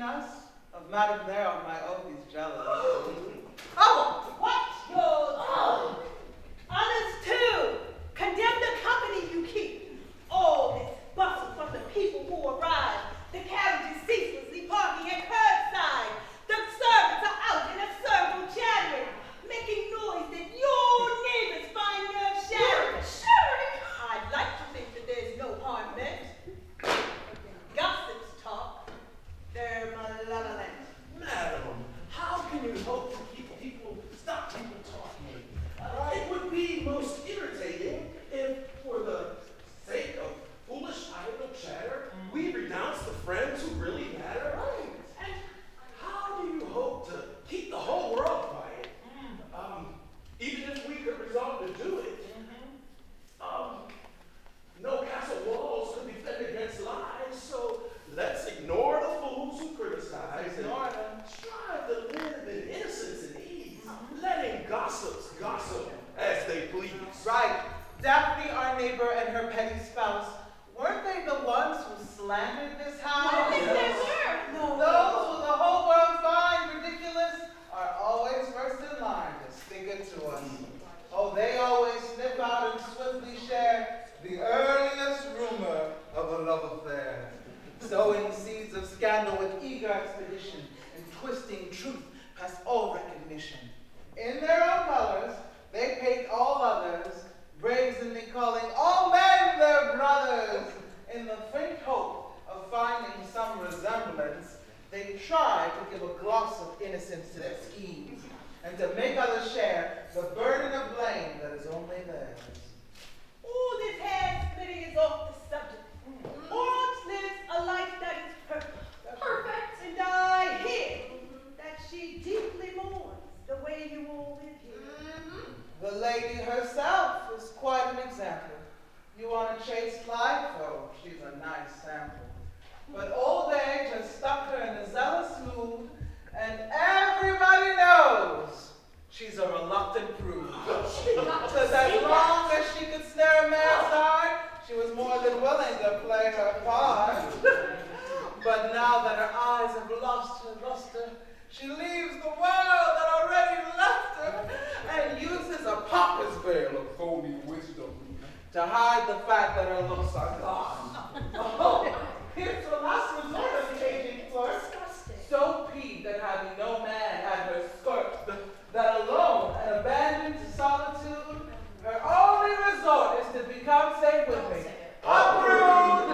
us? Of Madam there on my oath is jealous. Oh, what your others too. Condemn the company you keep. All this bustle from the people who arrive. The carriages ceaselessly parking at curbside. The servants are out in a circle chattering, making noise that your neighbors find nerve shattering. I'd like to think that there's no harm meant. Gossips talk. They're malevolent. Madam, how can you hope to keep stop people talking? It would be most irritating if, for the sake of foolish idle chatter, we renounce the friends who really matter. And how do you hope to keep the whole world quiet? Even if we could resolve to do it, no castle walls could defend against lies, so let's ignore the fools who criticize and strive to live in innocence and ease, letting gossips gossip as they please. Right. Daphne, our neighbor, and her petty spouse, weren't they the ones who slandered this house? I think they were. No. Those who the whole world find ridiculous are always first in line to stick it to us. Oh, they always snip out and swiftly share the earliest rumor of a love affair, sowing seeds of scandal with eager expedition and twisting truth past all recognition. In their own colors, they paint all others, brazenly calling all men their brothers. In the faint hope of finding some resemblance, they try to give a gloss of innocence to their schemes, and to make others share the burden of blame that is only theirs. Ooh, this hair splitting is off the subject. Orange lives a life that is perfect. Perfect. And I hear that she deeply mourns the way you all live here. The lady herself is quite an example. You want a chaste life? Oh, she's a nice sample. But old age has stuck her in a zealous mood, and everybody knows she's a reluctant prude. Because as long as she could snare a man's heart, she was more than willing to play her part. But now that her eyes have lost her luster, she leaves the world that already left her and uses a pompous veil of phony wisdom to hide the fact that her looks are gone. Oh, here's the last resort of the aging flirt. So peeved at having no man at her skirt, that alone and abandoned to solitude, her only resort is to become, say with me, a prude.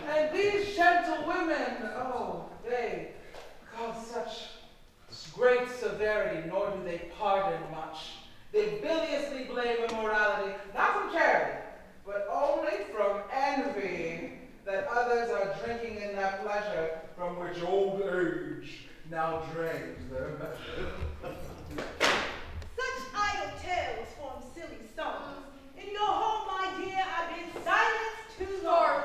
And these gentle women, oh, they cause such great severity, nor do they pardon much. They biliously blame immorality, not from charity, but only from envy, that others are drinking in that pleasure from which old age now drains their measure. Such idle tales form silly songs. In your home, my dear, I've been silenced too long.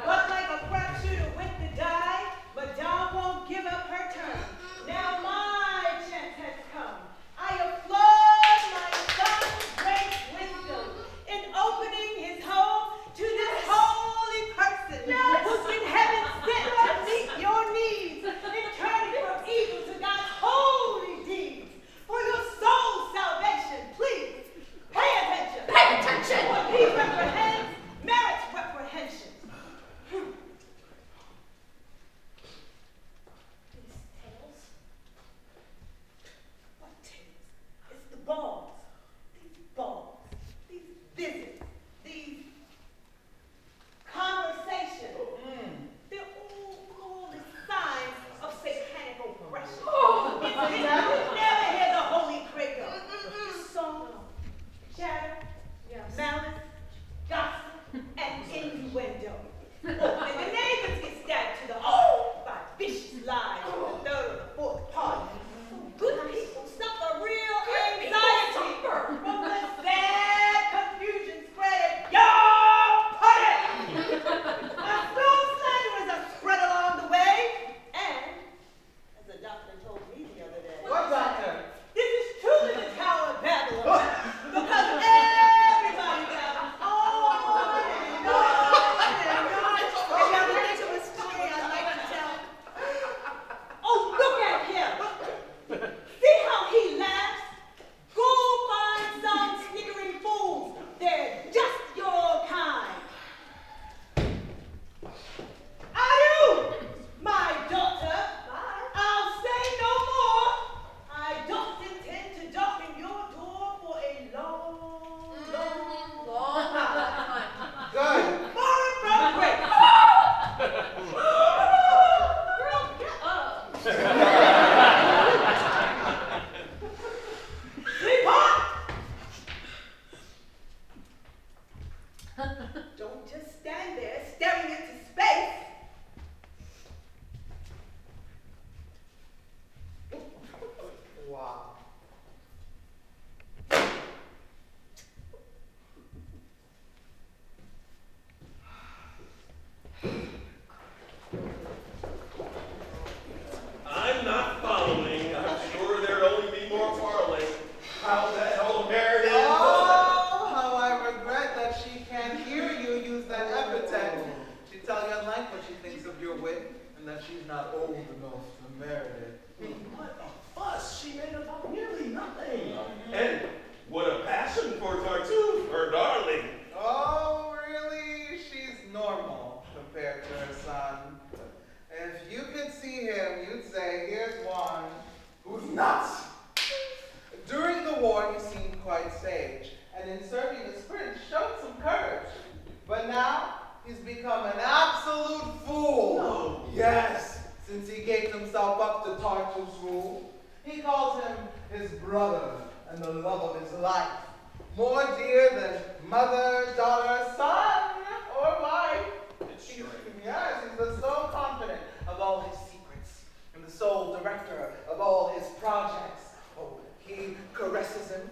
But like a crapshooter with the die, Madame won't give up her turn. Now my chance has come. I applaud my son's great wisdom in opening his home to this holy person who's in heaven sent to meet your needs, in turning from evil to God's holy deeds. Don't just stand there staring into space. Wow. I'm not following. I'm sure there'd only be more quarreling. How the hell Meredith? Oh, how I regret that she can't hear you use that epithet. She tell you like what she thinks of your wit, and that she's not old enough to merit it. What a fuss she made about nearly nothing. And what a passion for Tartuffe, her darling. Oh, really? She's normal compared to her son. If you could see him, you'd say, here's one who's nuts. During the war, he seemed quite sage, and in serving his prince showed some courage. But now, he's become an absolute fool. No. Yes, since he gave himself up to Tartuffe's rule. He calls him his brother and the love of his life. More dear than mother, daughter, son, or wife. It's strange. Yes, he's the sole confidant of all his secrets and the sole director of all his projects. Oh, he caresses him,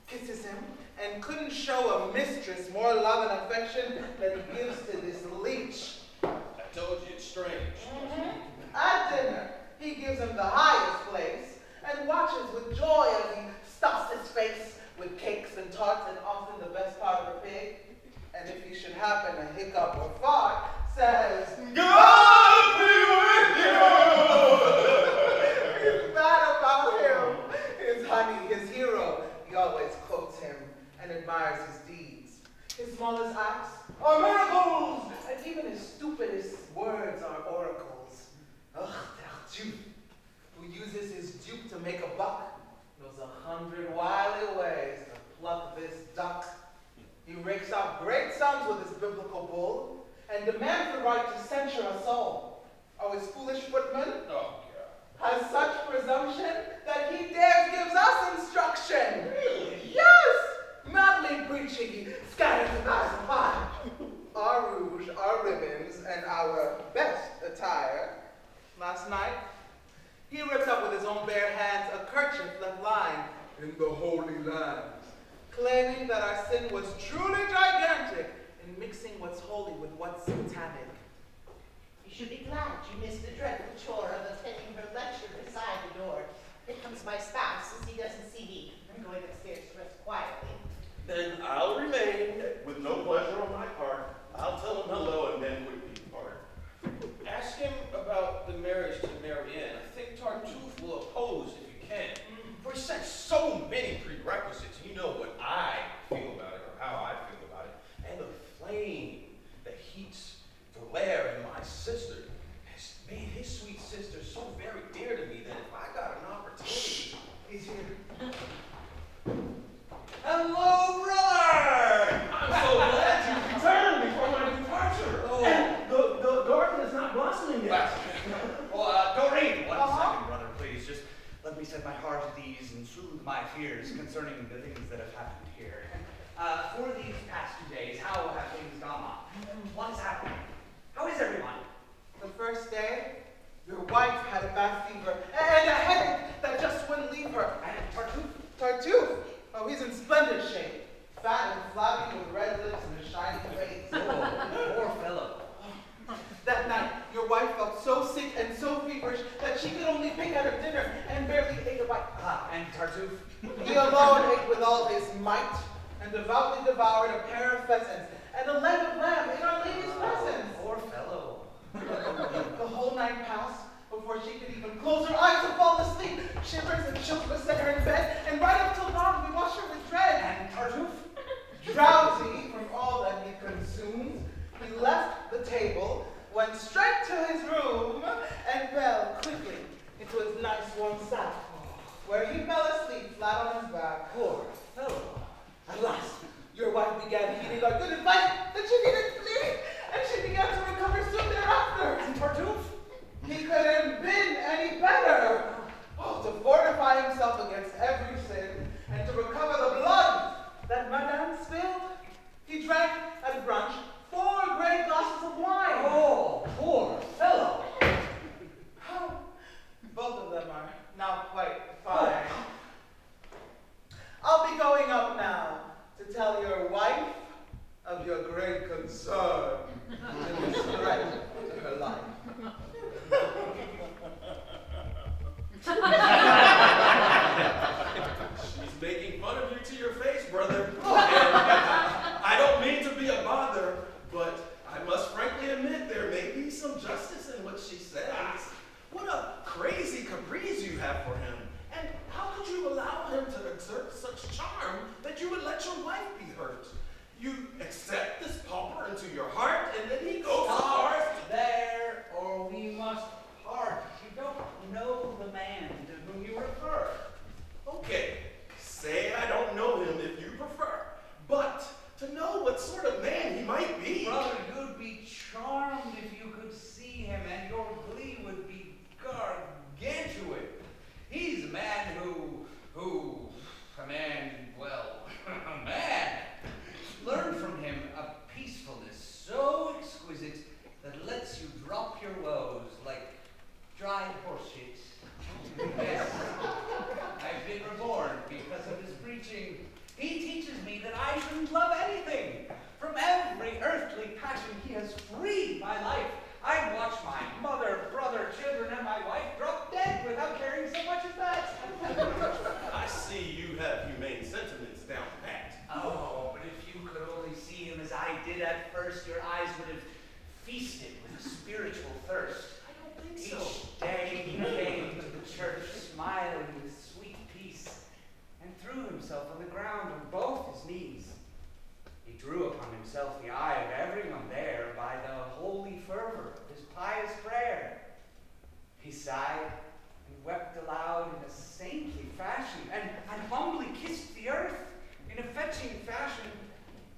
kisses him, and couldn't show a mistress more love and affection than he gives to this leech. I told you it's strange. At dinner, he gives him the highest place and watches with joy as he stuffs his face with cakes and tarts and often the best part of a pig. And if he should happen to hiccup or fart, says, God be with you! It's bad about him. His honey, his hero, he always quotes him and admires his deeds. His smallest acts are miracles, and even his stupidest words are oracles. Ugh, Tartuffe, who uses his dupe to make a buck, knows 100 wily ways to pluck this duck. He rakes out great sums with his biblical bull and demands the right to censure a soul. Oh, his foolish footman Oh, has such presumption that he dares gives us instruction. Really? Yes! Madly preaching, he scatters the eyes of fire. Our rouge, our ribbons, and our best attire. Last night, he ripped up with his own bare hands a kerchief left lying in the Holy Lands, claiming that our sin was truly gigantic in mixing what's holy with what's satanic. You should be glad you missed the dreadful chore of attending her lecture beside the door. Here comes my spouse, as he doesn't see me. I'm going upstairs to rest quietly. Then I'll remain with no pleasure on my part. I'll tell him hello and then we depart. Ask him about the marriage to Marianne. I think Tartuffe will oppose if you can. For he sets so many prerequisites. You know what I feel about it, or how I feel about it. And the flame that heats Valère and my sister has made his sweet sister so very dear to me that if I got an opportunity. He's here. Hello, brother! I'm so glad you returned before my departure. Oh. And the garden is not blossoming yet. Well, Doreen, one second, brother, please. Just let me set my heart at ease and soothe my fears concerning the things that have happened here. For these past 2 days, how have things gone on? What is happening? How is everyone? The first day, your wife had a bad fever and a headache that just wouldn't leave her. And Tartuffe? Tartuffe, oh, he's in splendid shape. Fat and flabby with red lips and a shiny face. Oh, poor fellow. That night, your wife felt so sick and so feverish that she could only pick at her dinner and barely ate a bite. Ah, and Tartuffe? He alone ate with all his might and devoutly devoured a pair of pheasants and a leg of lamb in Our Lady's presence. Poor fellow. The whole night passed before she could even close her eyes and fall asleep. Shivers and chills beset her in bed, and right up till dawn we watched her with dread. And Tartuffe? Drowsy from all that he consumed, he left the table, went straight to his room, and fell quickly into his nice warm sack, where he fell asleep flat on his back. Poor fellow. At last, your wife began heeding our good advice that she needed sleep, and she began to recover soon thereafter. And Tartuffe? He couldn't been any better. Oh, to fortify himself against every sin and to recover the blood that Madame spilled, he drank at brunch wife of your great concern in the strife of her life. She's making fun of you to your face, brother. And I don't mean to be a bother, but I must frankly admit there may be some justice in what she says. What a crazy caprice you have for him. And how could you allow him to exert such charm that you would let your wife be hurt? You accept this pauper into your heart, and then he goes so far as to... there, or we must part. You don't know the man to whom you refer. Okay, say I don't know him if you prefer, but to know what sort of man he might be... Brother, you'd be charmed if you could see him, and your glee would be gargantuan. He's a man a man, learn from him a peacefulness so exquisite that lets you drop your woes like dry horse shit. Yes, I've been reborn because of his preaching. He teaches me that I shouldn't love anything. From every earthly passion he has freed my life. I'd watch my mother, brother, children, and my wife drop dead without caring so much as that. I see you have humane sentiments down pat. Oh, but if you could only see him as I did at first, your eyes would have feasted with a spiritual thirst. I don't think so. Each day he came to the church smiling with sweet peace and threw himself on the ground on both his knees. He drew upon himself the eye of everyone there by the holy fervor of his pious prayer. He sighed and wept aloud in a saintly fashion, and humbly kissed the earth in a fetching fashion.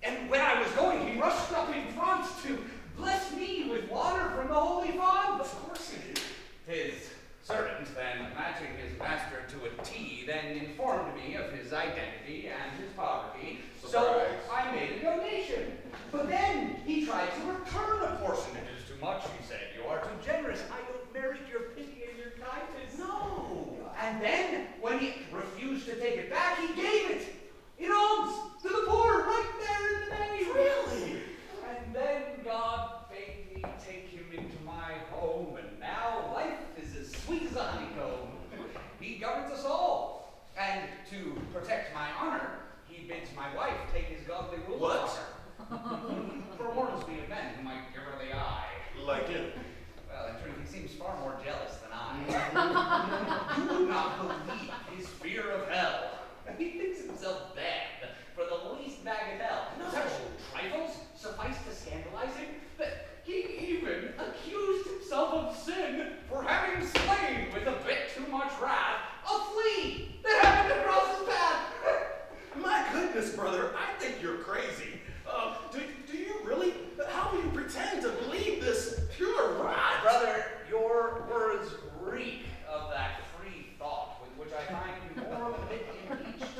And when I was going, he rushed up in front to bless me with water from the holy font. Of course he did. His servant, then, matching his master to a T, then informed me of his identity and his poverty. So Surprise. I made a donation. But then he tried to return a portion. It is too much, he said. You are too generous. I don't merit your pity and your kindness. No. And then, when he refused to take it back, he gave it in alms to the poor, right there in the name. Really? And then God bade me take him into my home, and now life is as sweet as a honeycomb. He governs us all. And to protect my honor, he bids my wife take his godly rule What? of honor. For mortals be of men who might give her the eye. Like him. Well, in truth, he seems far more jealous than I. You would not believe his fear of hell. He thinks himself bad for the least bagatelle. No. Such trifles suffice to scandalize him that he even accused himself of sin for having slain with a bit too much wrath a flea that happened to cross his path. My goodness, brother, I think you're crazy. Do you really? How do you pretend to believe this pure rot? Brother, your words reek of that free thought with which I find you more of a bit impeached.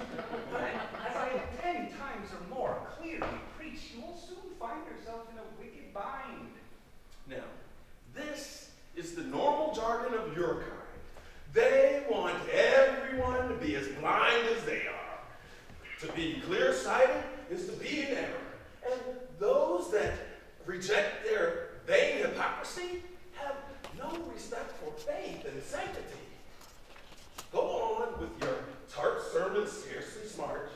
And as I have 10 times or more clearly preached, you will soon find yourself in a wicked bind. Now, this is the normal jargon of your kind. They want everyone to be as blind as they are. To be clear-sighted is to be in error. And those that reject their vain hypocrisy have no respect for faith and sanctity. Go on with your tart sermon, scarcely smart.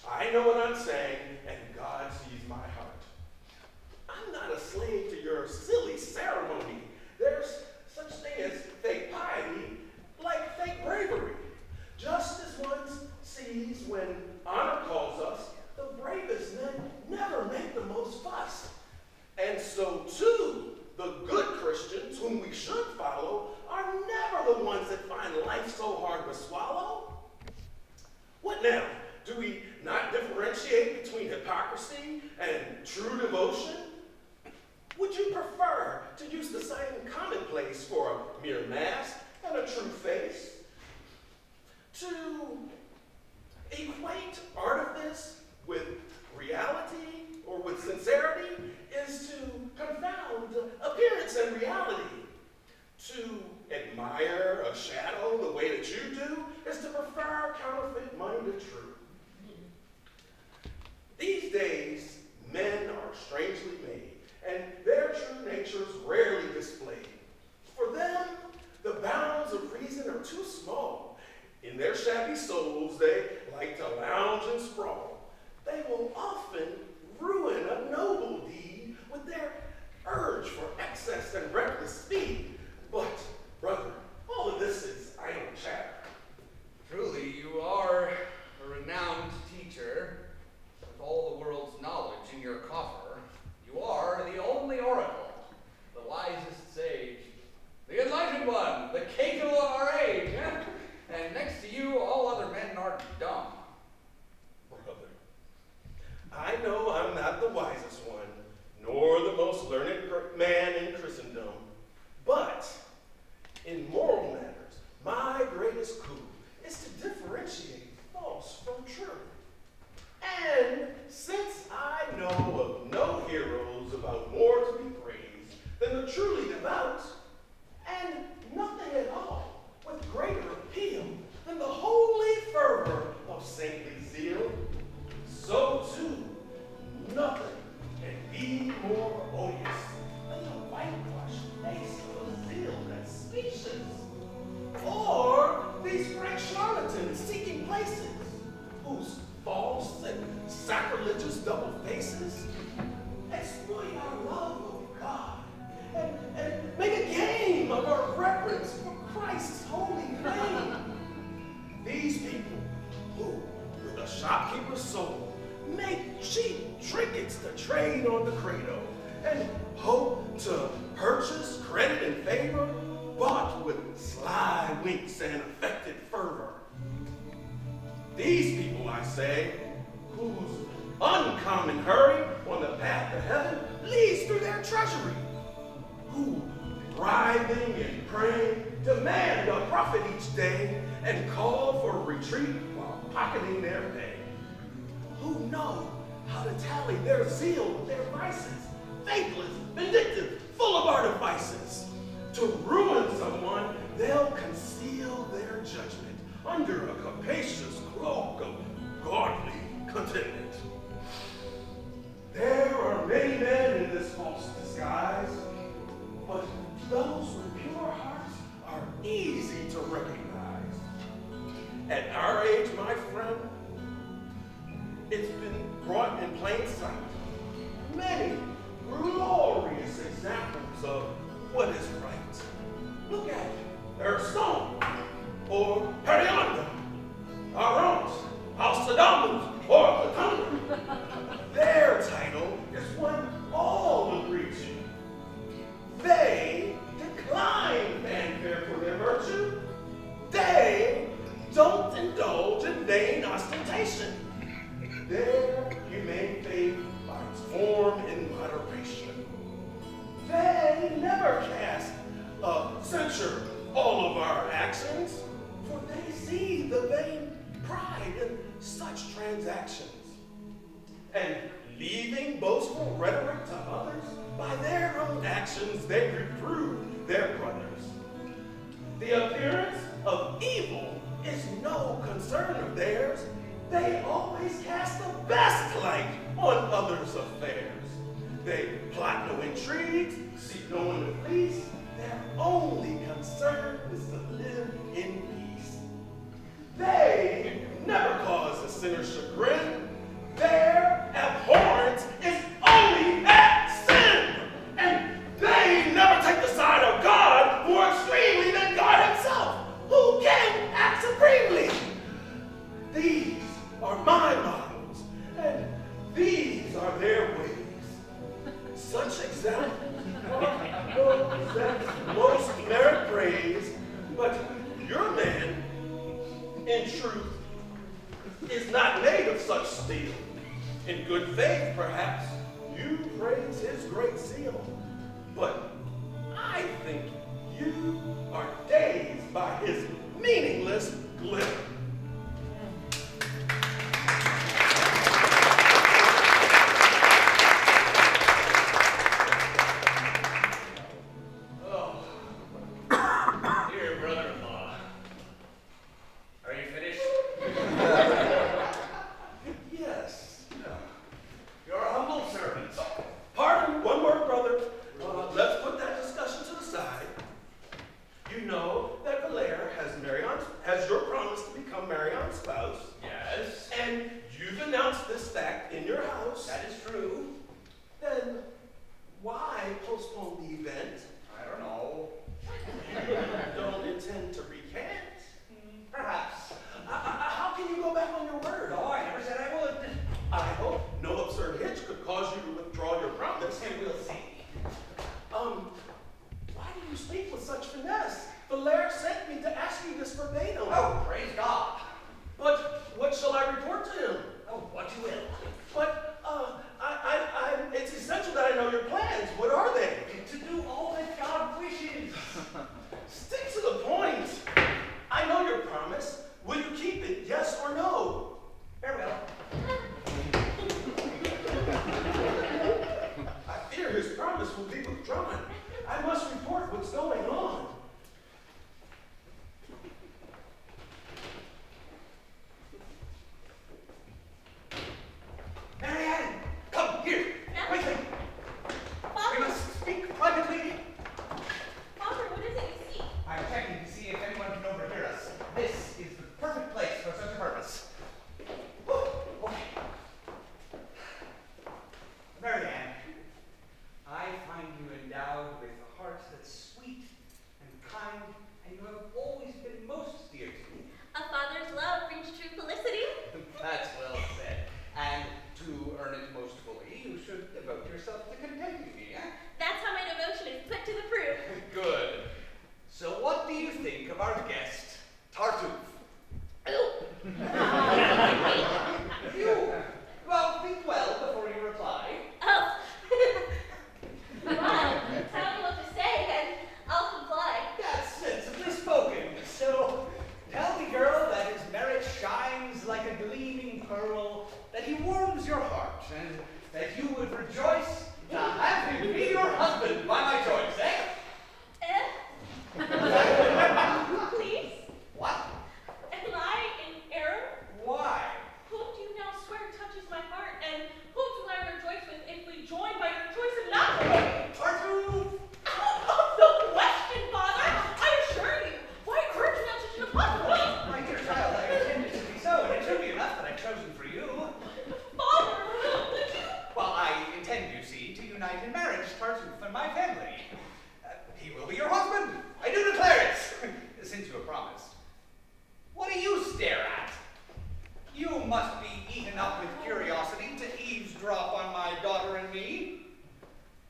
I know what I'm saying, and God sees my heart. I'm not a slave to your silly ceremony. There's such thing as fake piety, like fake bravery. Just as one sees when honor calls us, the bravest men never make the most fuss. And so too, the good Christians whom we should follow are never the ones that find life so hard to swallow. What now? Do we not differentiate between hypocrisy and true devotion? Would you prefer to use the same commonplace for a mere mask and a true face? To equate artifice with reality or with sincerity is to confound appearance and reality. To admire a shadow the way that you do is to prefer counterfeit money to true. These days, shabby souls, they like to lounge and sprawl. They will often ruin a noble deed with their urge for excess and reckless speed. But, brother, all of this is idle chatter. Truly, you are a renowned teacher. With all the world's knowledge in your coffer, you are the only oracle, the wisest sage, the enlightened one, the Cato of our age. And next to you, all other men are dumb. Brother, I know I'm not the wisest one, nor the most learned man in Christendom, but in moral matters, my greatest coup is to differentiate false from true. And since I know of no heroes about more to be praised than the truly devout, and nothing at all with greater appeal than the holy fervor of saintly zeal, so too nothing can be more odious than the whitewashed face of a zeal that's specious, or these frank charlatans seeking places, whose false and sacrilegious double faces exploit our love of God and make a game of our reverence for Christ's holy name. These people who, with a shopkeeper's soul, make cheap trinkets to trade on the credo and hope to purchase credit and favor bought with sly winks and affected fervor. These people, I say, whose uncommon hurry on the path to heaven leads through their treasury, who, writhing and praying, demand a profit each day and call for retreat while pocketing their pay, who know how to tally their zeal with their vices, faithless, vindictive, full of artifices. To ruin someone, they'll conceal their judgment under a capacious cloak of godly contentment. There are many men in this false disguise, but those with pure hearts are easy to recognize. At our age, my friend, it's been brought in plain sight. Many glorious examples of what is right. Look at Aristotle, or Periander, Arons, Alcidamus, or Platonus. Their title is one all agree to. They decline fanfare for their virtue. They don't indulge in vain ostentation. Their humane faith finds form in moderation. They never cast a censure all of our actions, for they see the vain pride in such transactions. And leaving boastful rhetoric to others, by their own actions they reprove their brothers. The appearance of evil is no concern of theirs. They always cast the best light on others' affairs. They plot no intrigues, seek no one to please. Their only concern is to live in peace. They never cause a sinner's chagrin. Their abhorrence is only at sin. And they never take the side of God more extremely than God himself, who can act supremely. These are my models, and these are their ways. Such examples are that most merit praise, but your man, in truth, is not made of such steel. In good faith, perhaps, you praise his great zeal, but I think you are dazed by his meaningless glitter. Has your promise to be and that you would rejoice to have him be your husband by my choice, eh? Please? What? Am I in error? Why? Whom do you now swear touches my heart, and whom do I rejoice with if we join by your choice of matrimony? Tartuffe! The question, Father! I assure you, why urge me on such an impossible thing? My dear child, I intended to be so, and it should be enough that I've chosen for you. Father, would you? Well, I intend, you see, to unite in marriage Tartuffe and my family. He will be your husband. I do declare it, since you have promised. What do you stare at? You must be eaten up with curiosity to eavesdrop on my daughter and me.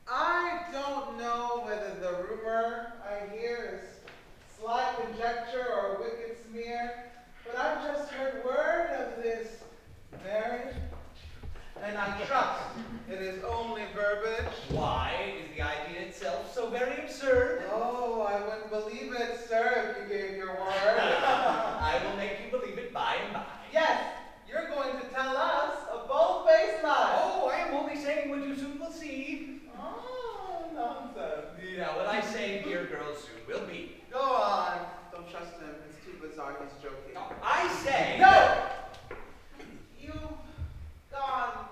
I don't know whether the rumor I hear is sly conjecture or wicked smear, but I've just heard word of this marriage, and I trust it is only verbiage. Why is the idea itself so very absurd? Oh, I wouldn't believe it, sir, if you gave your word. I will make you believe it by and by. Yes, you're going to tell us a bold-faced lie. Oh, I am only saying what you soon will see. Oh, nonsense. Now, what I say, dear girl, soon will be. Go on. Don't trust him. It's too bizarre. He's joking. No, I say... No! You've gone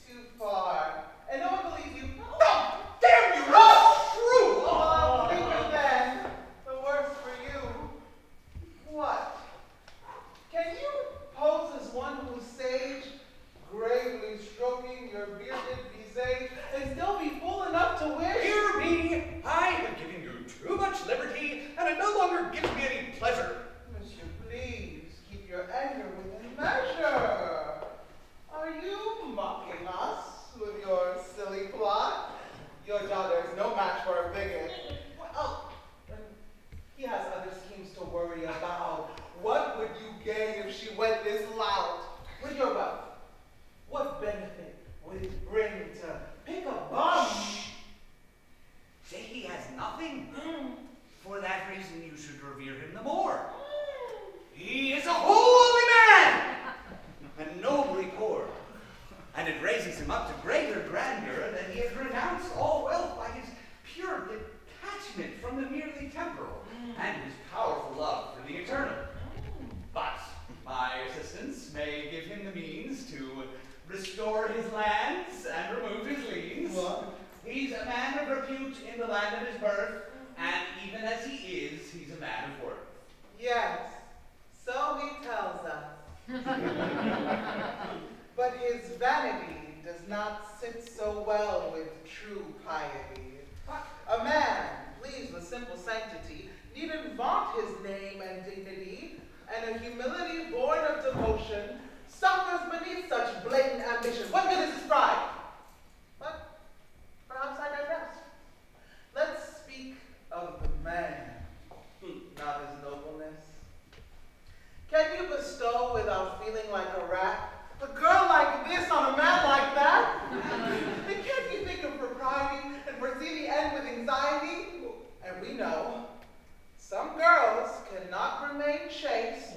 too far. And no one believes you. No! Damn you! That's true! Oh, bigger then. The worse for you. What? Can you pose as one who's sage, gravely stroking your bearded visage, and still be fool enough to wish? Hear me! I have given you too much liberty, and it no longer gives me any pleasure. Monsieur, please keep your anger within measure. Are you mocking us with your silly plot? Your daughter is no match for a bigot. Well, he has other schemes to worry about. What would you gain if she went this loud? With your wealth, what benefit would it bring to pick a bum? Say he has nothing. For that reason, you should revere him the more. He is a holy man, and nobly poor. And it raises him up to greater grandeur that he has renounced all wealth by his pure detachment from the merely temporal, and his powerful love for the eternal. But my assistance may give him the means to restore his lands and remove his liens. What? He's a man of repute in the land of his birth, and even as he is, he's a man of worth. Yes, so he tells us. But his vanity does not sit so well with true piety. A man, pleased with simple sanctity, needn't vaunt his name and dignity, and a humility born of devotion suffers beneath such blatant ambition. What good is his pride? But perhaps I digress. Let's speak of the man, not his nobleness. Can you bestow without feeling like a rat? A girl like this on a man like that? And can't you think of propriety and foresee the end with anxiety? And we know some girls cannot remain chaste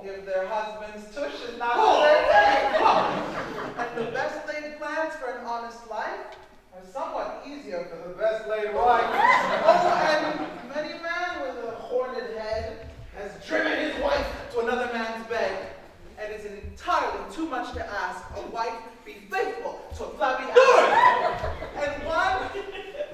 if their husband's tush is not to their taste. And the best laid plans for an honest life are somewhat easier for the best laid wife. Oh, and many a man with a horned head has driven his wife to another man's bed. And it's entirely too much to ask a wife be faithful to a flabby ass. And one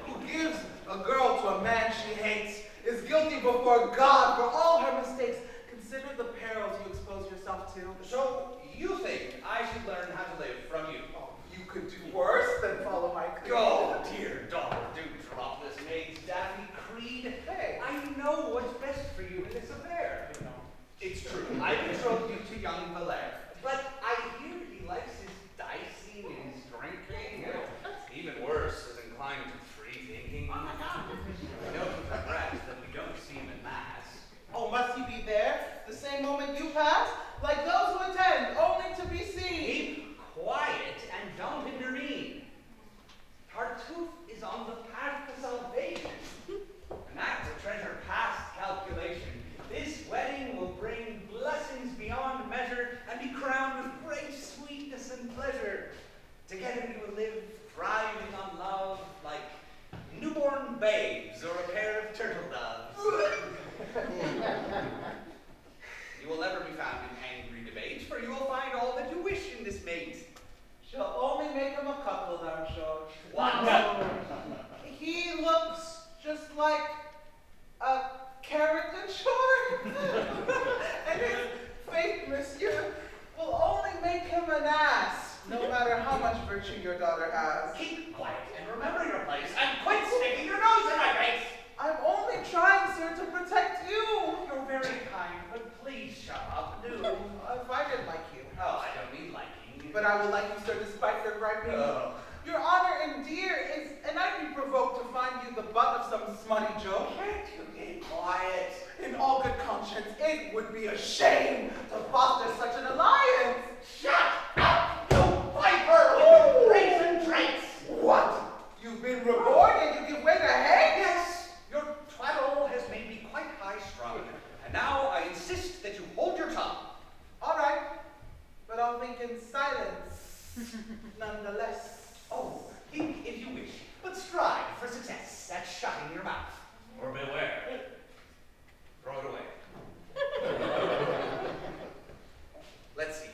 who gives a girl to a man she hates is guilty before God for all her mistakes. Consider the perils you expose yourself to. So, you think I should learn how to live from you? Oh, you could do worse than follow my command. Oh, dear daughter, do drop this maid What? He looks just like a caricature. And his fate, monsieur, will only make him an ass, no matter how much virtue your daughter has. Keep quiet and remember your place and quit sticking your nose in my face. I'm only trying, sir, to protect you. You're very kind, but please shut up. Do. If I didn't like you. Oh, I don't need liking. But I will like you, sir, despite your griping. Oh. Your honor and dear is, and I'd be provoked to find you the butt of some smutty joke. Can't you be quiet? In all good conscience, it would be a shame to foster such an alliance. Shut up, you viper! You brazen traits! What? You've been reborn and you give way to hate? Yes, your twaddle has made me quite high-strung, and now I insist that you hold your tongue. All right, but I'll think in silence, nonetheless. Oh, think if you wish, but strive for success at shutting your mouth. Or beware. Throw it away. Let's see.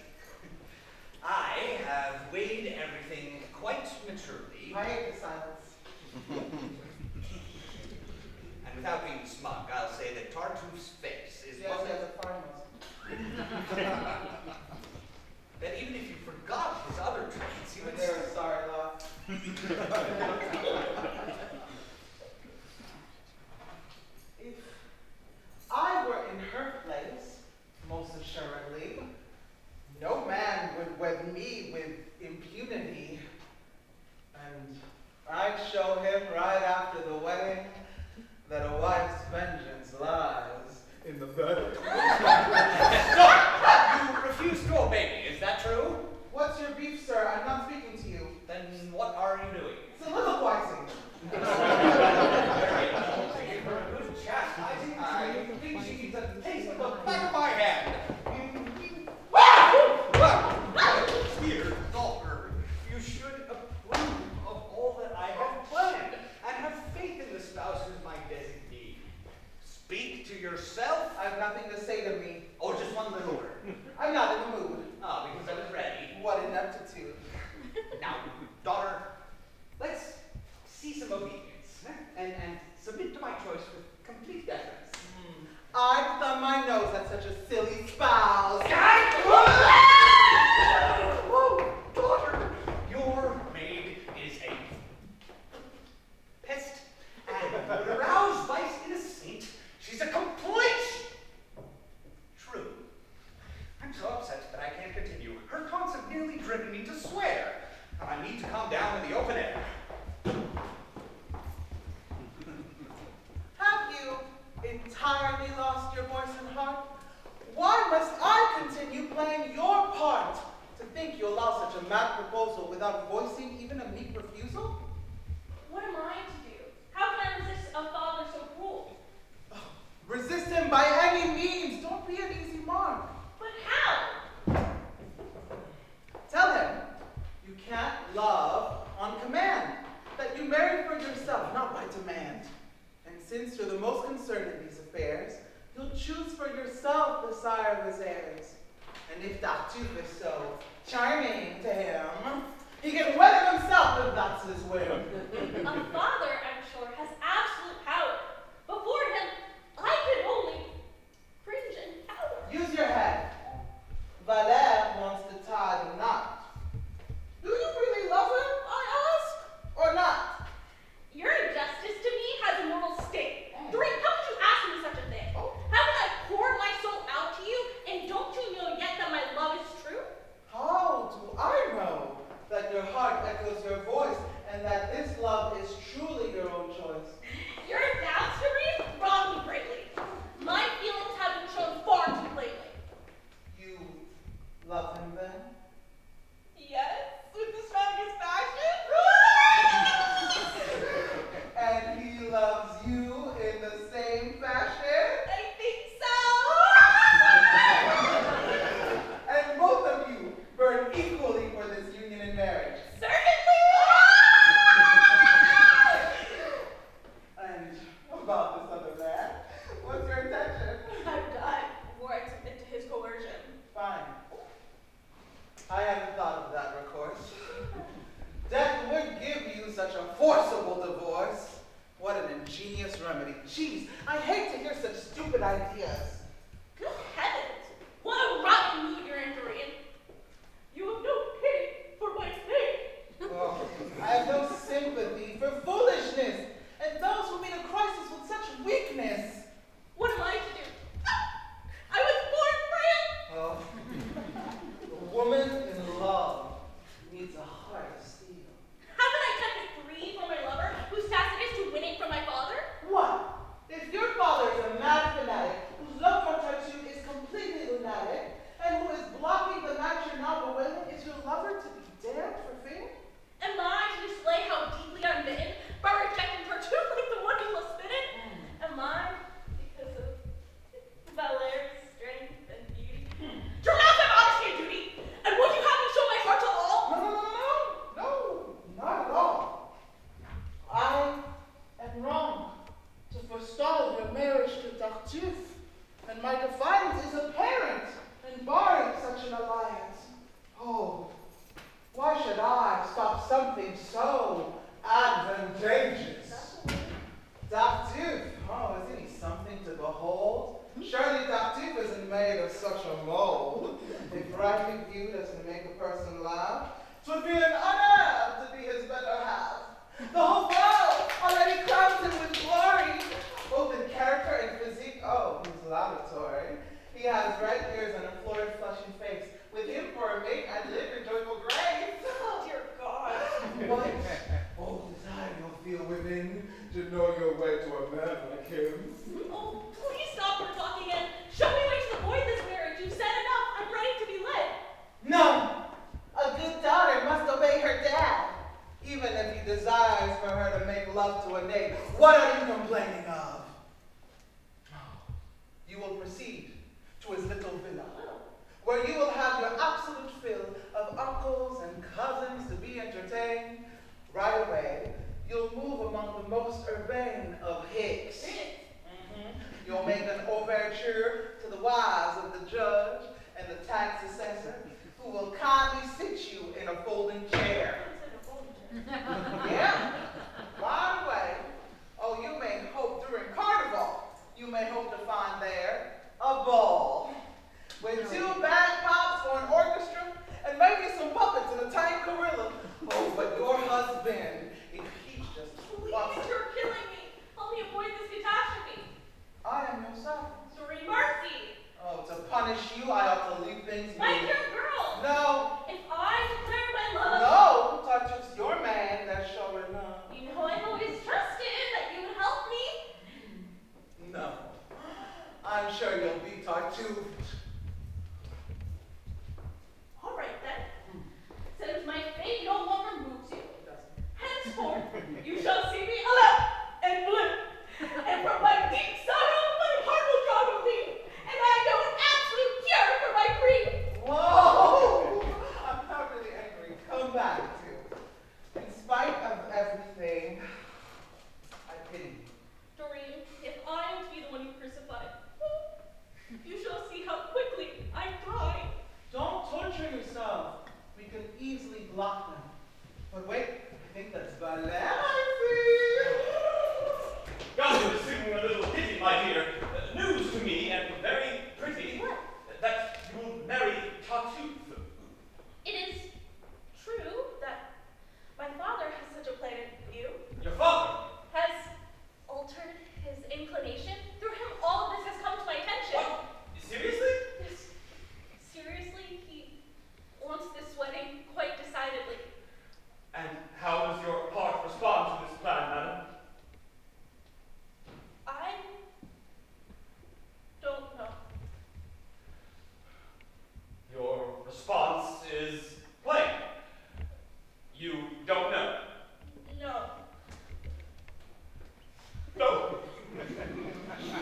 I have weighed everything quite maturely. I hate the silence. And without being smug, I'll say that Tartuffe's face is Yes, one as a farmer. that even if you forgot his other traits, you would There, sorry, law. If I were in her place, most assuredly, no man would wed me with impunity. And I'd show him right after the wedding that a wife's vengeance lies in the bed. You refuse to obey me, is that true? What's your beef, sir? I'm not speaking to you. Then what are you doing? Soliloquizing. Give her a good chastising. I think she needs a taste of the back of my hand. Dear daughter, you should approve of all that I have planned and have faith in the spouse who's my designee. Speak to yourself. I have nothing to say to me. Oh, just one little word. I'm not in the mood. Ah, because I was ready. What ineptitude. Now, daughter, let's see some obedience and submit to my choice with complete deference. I'd thumb my nose at such a silly spouse. Daughter, your maid is a pest and would arouse vice in a saint. She's a complete. True. I'm so upset that I can't continue. Her taunts have nearly driven me to swear. And I need to calm down in the open air. Have you entirely lost your voice and heart? Why must I continue playing your part to think you allow such a mad proposal without voicing even a meek refusal? What am I to do? How can I resist a father so cruel? Resist him by any means. Don't be an easy mark. But how? Tell him you can't love on command, that you marry for yourself, not by demand. And since you're the most concerned in these affairs, you'll choose for yourself the sire of his heirs. And if Tartuffe is so charming to him, he can wed him himself if that's his whim. A father, I'm sure, has absolute power. Before him, I could only cringe and cower. Use your head. Valère wants to tie the knot. Do you really love him, I ask, or not? Your injustice to me has a moral stake. Doreen, how could you ask me such a thing? Haven't I poured my soul out to you, and don't you know yet that my love is true? How do I know that your heart echoes your voice and that this love is true? forcible divorce. What an ingenious remedy. Jeez, I hate to hear such stupid ideas. Good heavens! What a rotten mood you're in, Dorian. You have no pity for my pain. Oh, I have no sympathy for foolishness and those who meet a crisis with such weakness. What am I to do? I was born frail. Oh, a woman in love needs a heart of steel. Haven't I kept it free from my lover, whose task it is to winning from my father? What? If your father is a mad fanatic whose love for Tartuffe is completely lunatic, and who is blocking the match you're now bewailing, is your lover to be damned for fear? Am I to display how deeply I'm bitten by rejecting Tartuffe like the one who was bitten? Am I, because of Valaire's strength and beauty, to renounce my honesty and duty? And would you have me show my heart to all? No, not at all. I am wrong to forestall your marriage to Tartuffe, and my defiance is apparent in barring such an alliance. Oh, why should I stop something so advantageous? Tartuffe, oh, isn't he something to behold? Surely Tartuffe isn't made of such a mold. If rightly viewed as to make a person laugh, 'twould be an honor to be his better half. The whole world already crowns him with glory, both in character and physique. Oh, he's laudatory. He has red ears and a florid, flushing face. With him for a mate, I'd live in joyful grace. Oh, dear God. What? Oh, desire you'll feel within to know your way to a man like him. Oh, please stop her talking and show me ways to avoid this marriage. You've said enough. I'm ready to be led. No! A good daughter must obey her dad, even if he desires for her to make love to a knave. What are you complaining of? You will proceed to his little villa, where you will have your absolute fill of uncles and cousins to be entertained. Right away, you'll move among the most urbane of hicks. You'll make an overture to the wives of the judge and the tax assessor, who will kindly sit you in a folding chair. Yeah, right away. Oh, you may hope during carnival, you may hope to find there a ball with 2 bagpipes for an orchestra and maybe some puppets and a tiny gorilla. Oh, but your husband, if he just Please, walks. you're killing me. Help me avoid this catastrophe. I am your son. Doreen Mercy. Oh, to punish you, I ought to leave things My be. dear girl. No, If I declare my love. no, Tartuffe's your man, that's sure enough. You know I've always trusted that you would help me. No, I'm sure you'll be Tartuffe. All right then. Since my fate no longer moves you, henceforth you shall see me alone and blue. And from my deep sorrow, my heart will draw to thee. And I know an absolute cure for my grief. Whoa! I'm not really angry. Come back to. In spite of everything, I pity you. Doreen, if I am to be the one you crucified, you shall see how quickly I thrive. Don't torture yourself. We can easily block them. But wait, I think that's Valère. God is seeming a little pity, my dear. News to me, and very pretty, What? that you will marry Tartuffe. It is true that my father has such a plan in view, Your father? has altered his inclination. Through him, all of this has come to my attention. What? Seriously? Yes. Seriously, he wants this wedding quite decidedly. And how does your heart respond to this plan, madam? I don't know. Your response is plain. You don't know. No. No.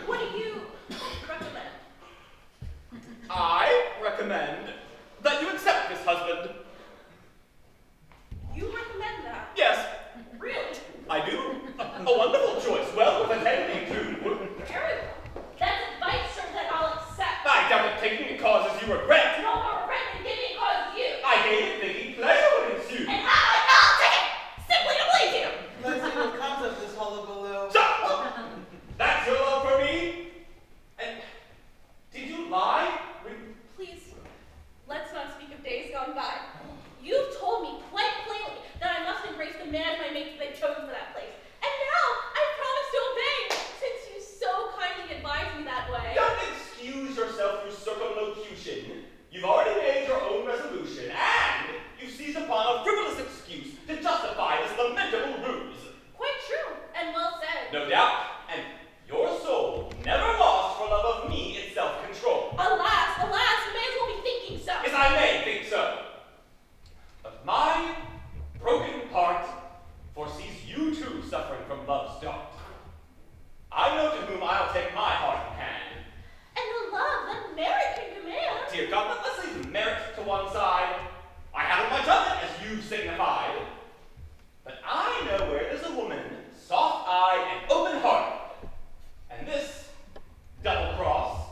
What do you recommend? I recommend that you accept this husband. You recommend that? Yes, Really? I do. A wonderful choice. Well, with attending to. Very well. That's advice, sir, that I'll accept. I doubt it taking it causes you regret. No more regret than giving it causes you. I gave it thinking pleasure would ensue. And I'll take it simply to please you. as my mates they've chosen for that place. And now I promise to obey, since you so kindly advised me that way. Don't excuse yourself through circumlocution. You've already made your own resolution, and you've seized upon a frivolous excuse to justify this lamentable ruse. Quite true, and well said. No doubt, and your soul, never lost for love of me, its self-control. Alas, you may as well be thinking so. Yes, I may think so. But my broken heart foresees you too suffering from love's dart. I know to whom I'll take my heart in hand. And the love that merit can command. Dear God, let's leave merit to one side. I haven't much of it, as you've signified. But I know where there's a woman, soft-eyed and open-hearted. And this double cross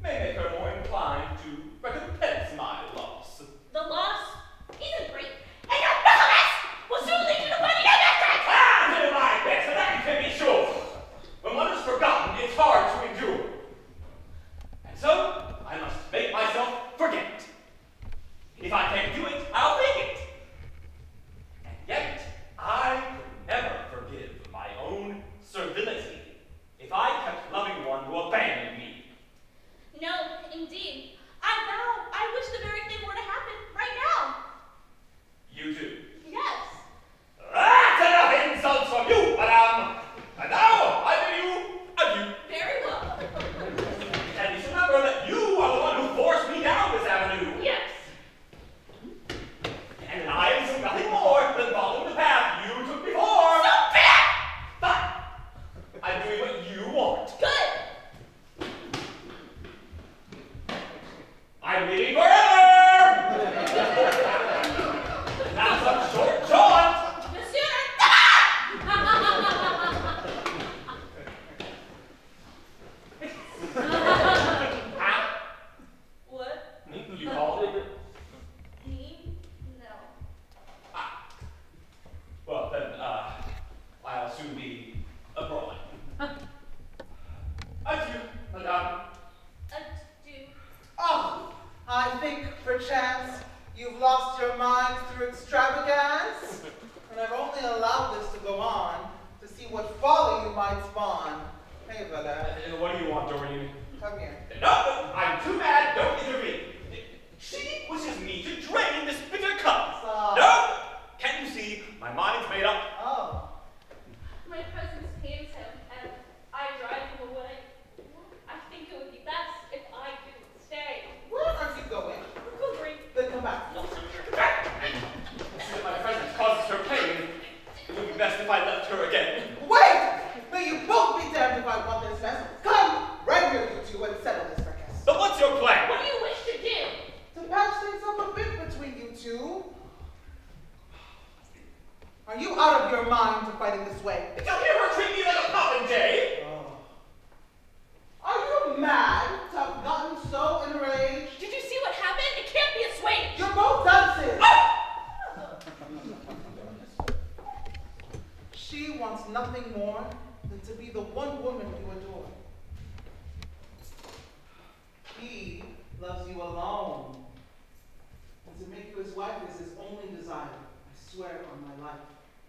may make her more inclined to recompense my loss. The loss isn't great, and your nonetheless will soon lead you to find the end. I'll do my best, and that you can be sure. When one is forgotten, it's hard to endure. And so, I must make myself forget. If I can't do it, I'll make it. And yet, I could never forgive my own servility if I kept loving one who abandoned me. No, indeed. I wish the very thing were to happen right now. You too. Yes. That's enough insults from you, madame. And now, I bid you adieu. Very well. At least remember that you are the one who forced me down this avenue. Yes. And I am doing nothing more than following the path you took before. So bad! But I'm doing what you want. Good. I'm leaving forever! That's a short jaunt! The sooner. Ah, What? you called it? Me? No. Ah. Well, then, I'll soon be abroad. Adieu, madame. Adieu. Oh, I think perchance you've lost your mind through extravagance, and I've only allowed this to go on to see what folly you might spawn. Hey, brother, And what do you want, Doreen? come here. No, I'm too mad. Don't intervene. She wishes me to drain this bitter cup. Stop. No! Can't you see? My mind's made up. Oh, My presence pains him, and I drive him away. I think it would be best if I could stay. where are you going? Recovering. Then come back. See that my presence causes her pain. It would be best if I left her again. Wait! May you both be damned if I want this mess. Come, right here, you two, and settle this fracas. But what's your plan? What do you wish to do? To patch things up a bit between you two. Are you out of your mind to fight in this way? Did you hear her treat me like a popinjay? Are you mad to have gotten so enraged? Did you see what happened? It can't be assuaged. You're both dunces! She wants nothing more than to be the one woman you adore. He loves you alone. And to make you his wife is his only desire. I swear on my life.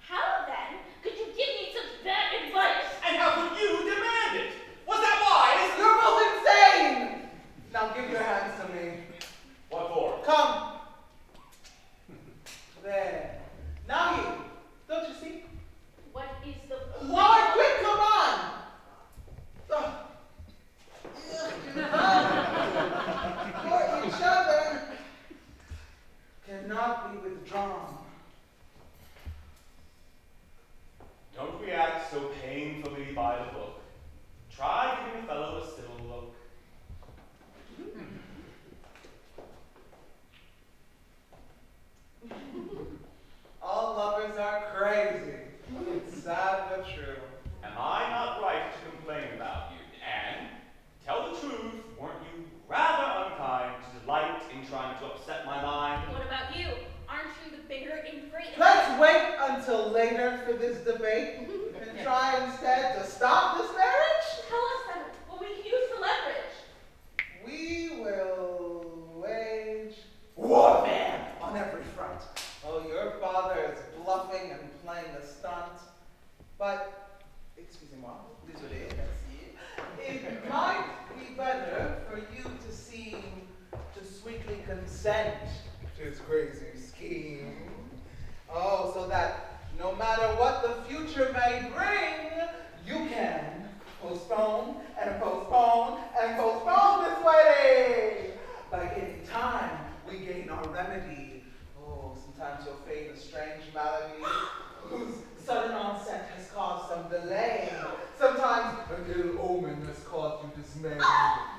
How then could you give me such bad advice? And how could you demand it? Was that wise? You're both insane! Now give your hands to me. What for? Come. There. Now you. Don't you see? What is the Lord, quick, come on! For each other cannot be withdrawn. Don't react so painfully by the book. Try giving a fellow a civil look. All lovers are crazy. It's sad but true. Am I not right to complain about you? And, tell the truth, weren't you rather unkind to delight in trying to upset my mind? What about you? Aren't you the bigger and greater? Let's wait until later for this debate and try instead to stop this marriage. Tell us then what we can use for leverage. We will wage warfare on every front. Oh, your father is bluffing and playing a stunt. But, excusez-moi, désolé, merci. It might be better for you to seem to sweetly consent to his crazy scheme. Oh, so that no matter what the future may bring, you can postpone and postpone and postpone this wedding. By gaining time, we gain our remedy. Oh, sometimes you'll feign a strange malady whose sudden onset has caused some delay. Sometimes an ill omen has caused you dismay.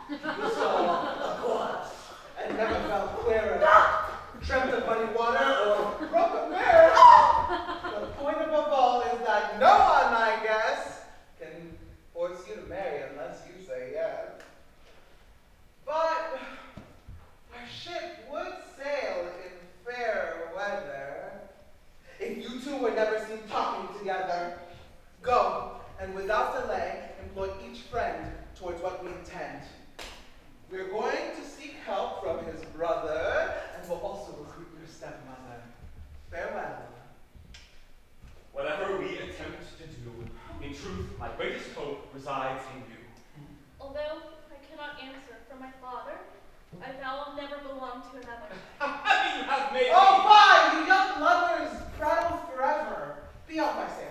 You saw a ghost and never felt clearer. Dreamt of muddy water or broke a mirror. The point above all is that no one, I guess, can force you to marry unless you say yes. But our ship would sail in fair weather if you two were never seen talking together. Go, and without delay, employ each friend towards what we intend. We're going to seek help from his brother, and we'll also recruit your stepmother. Farewell. Whatever we attempt to do, in truth, my greatest hope resides in you. Although I cannot answer for my father, I vow I'll never belong to another. You have made Oh, me. fine! You young lovers prattle forever. Be off, I say.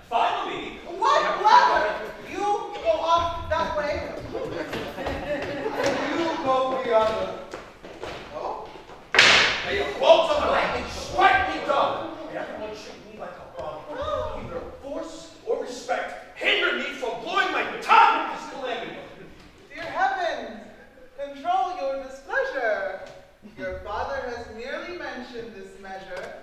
Finally, What lover? You go off that way, and you go the other. Oh? May a bolt of lightning strike me dumb, and everyone treat me like a bum. Either force or respect hinder me from blowing my baton with this calamity. Dear heavens, control your displeasure. Your father has merely mentioned this measure.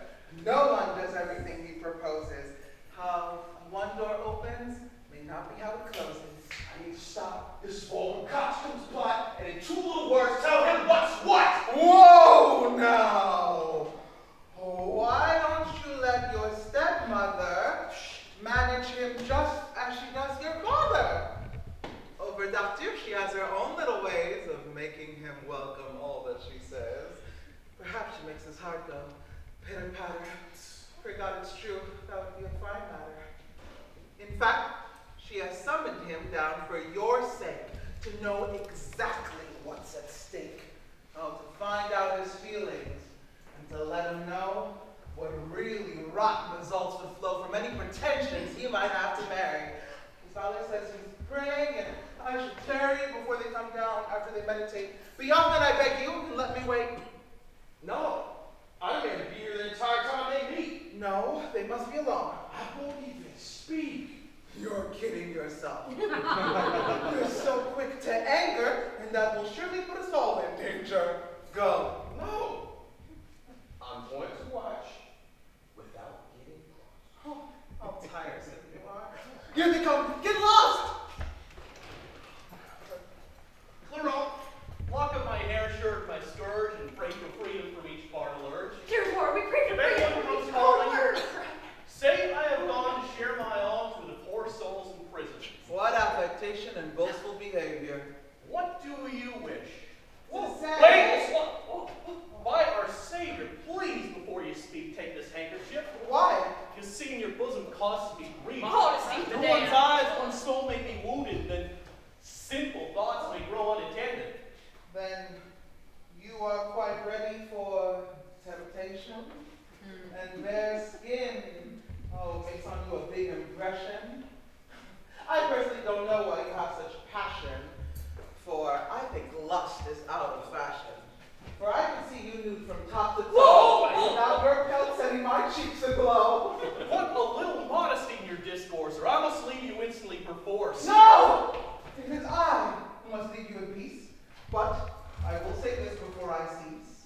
No one does everything he proposes. How one door opens may not be how it closes. I need to stop this fallen costumes plot, and in 2 little words tell him what's what. Whoa, now! Why don't you let your stepmother manage him just as she does your father? Over Doctor, she has her own little ways of making him welcome all that she says. Perhaps she makes his heart go pitter-patter. Pray God it's true, that would be a fine matter. In fact, she has summoned him down for your sake, to know exactly what's at stake. Oh, to find out his feelings, and to let him know what really rotten results would flow from any pretensions he might have to marry. His father says he's praying, and I should tarry before they come down after they meditate. Beyond that, I beg you, and let me wait. No, I'm going to be here the entire time they meet. No, they must be alone. I won't even speak. You're kidding yourself. You're so quick to anger, and that will surely put us all in danger. Go. No, I'm going to watch without getting lost. Oh, how tiresome you are. Here they come. Get lost! Clear up. Lock up my hair shirt, my skirt, and pray for freedom from each partal urge. Dear Lord, we pray for If anyone freedom from comes each calling, word. say I have gone to share my alms with the poor souls in prison. What affectation and boastful behavior. What do you wish? To say- Wait! By our Savior, please, before you speak, take this handkerchief. Why? Because seeing your bosom causes me grief. Modesty, In the one's damned. eyes, one's soul may be wounded, then simple thoughts may grow unattended. Then you are quite ready for temptation? And their skin, makes on you a big impression. I personally don't know why you have such passion, for I think lust is out of fashion. For I can see you nude from top to toe, Whoa! without your pelt setting my cheeks aglow. Put a little modesty in your discourse, or I must leave you instantly perforce. No! It is I who must leave you in peace. But I will say this before I cease.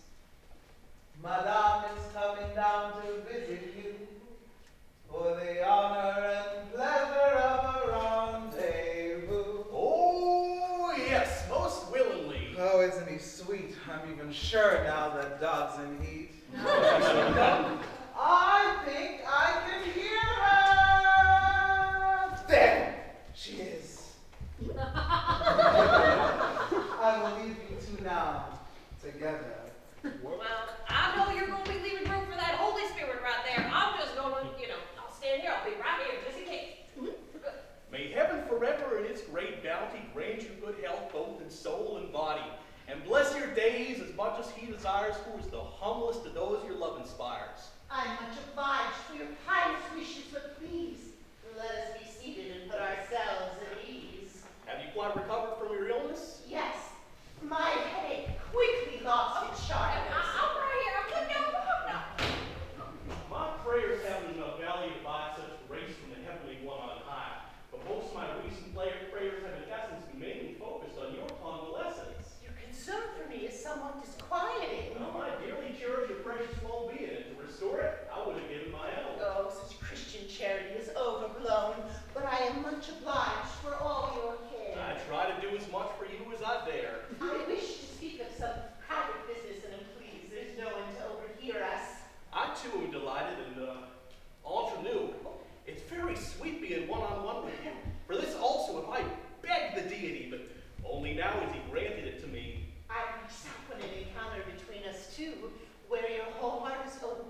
Madame is coming down to visit you for the honor and pleasure of a rendezvous. Oh, yes, most willingly. Oh, isn't he sweet? I'm even sure now that dog's in heat. I think I can hear her. There she is. I will leave you two now together. Well, I know you're going to be leaving room for that Holy Spirit right desires for is the humblest of those your love inspires. I'm much obliged for your kindest wishes, but please, let us be seated and put ourselves at ease. Have you quite recovered from your illness? Yes, my headache quickly lost its sharpness. I'm right here. I'm looking out the window. My prayers haven't enough value to buy such grace from the heavenly one on high, but most of my recent prayers have in essence been mainly focused on your convalescence. Your concern for me is somewhat disquieting. Well, I dearly cherish your precious small being, and to restore it, I would have given my own. Oh, such Christian charity is overblown, but I am much obliged for all your care. I try to do as much for you as I dare. I wish to speak of some private business, and please, there's no one to overhear us. I too am delighted and entre nous. It's very sweet being one-on-one with you. For this also have I begged the deity, but only now has he granted it to me. I recite when an encounter between us two, where your whole heart is open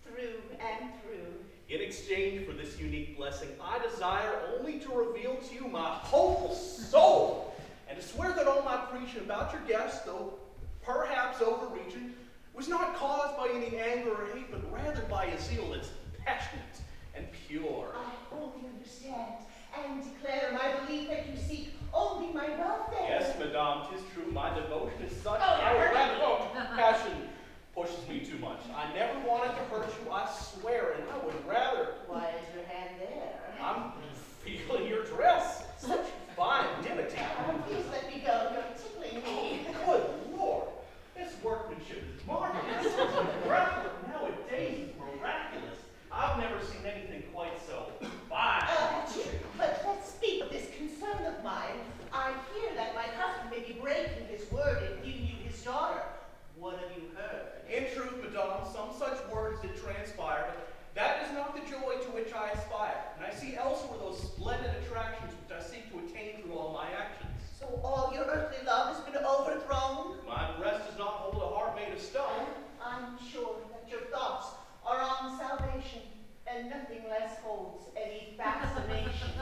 through and through. In exchange for this unique blessing, I desire only to reveal to you my whole soul, and to swear that all my preaching about your guest, though perhaps overreaching, was not caused by any anger or hate, but rather by a zeal that's passionate and pure. I wholly understand and declare my belief that you seek only my welfare. Yes, madame, 'tis true, my devotion is such, Oh, yeah, hurt me. passion pushes me too much. I never wanted to hurt you, I swear, and I would rather. Why is your hand there? I'm feeling your dress. Such fine dignity. Please let me go. You're tickling me. Good Lord, this workmanship is marvelous. Nowadays is miraculous. I've never seen anything quite so fine. That's true. But let's speak of this concern of mine. I hear that my husband may be breaking his word and giving you his daughter. What have you heard? In truth, madame, some such words did transpire, but that is not the joy to which I aspire. And I see elsewhere those splendid attractions which I seek to attain through all my actions. So all your earthly love has been overthrown? My breast does not hold a heart made of stone. I'm sure that your thoughts are on salvation, and nothing less holds any fascination.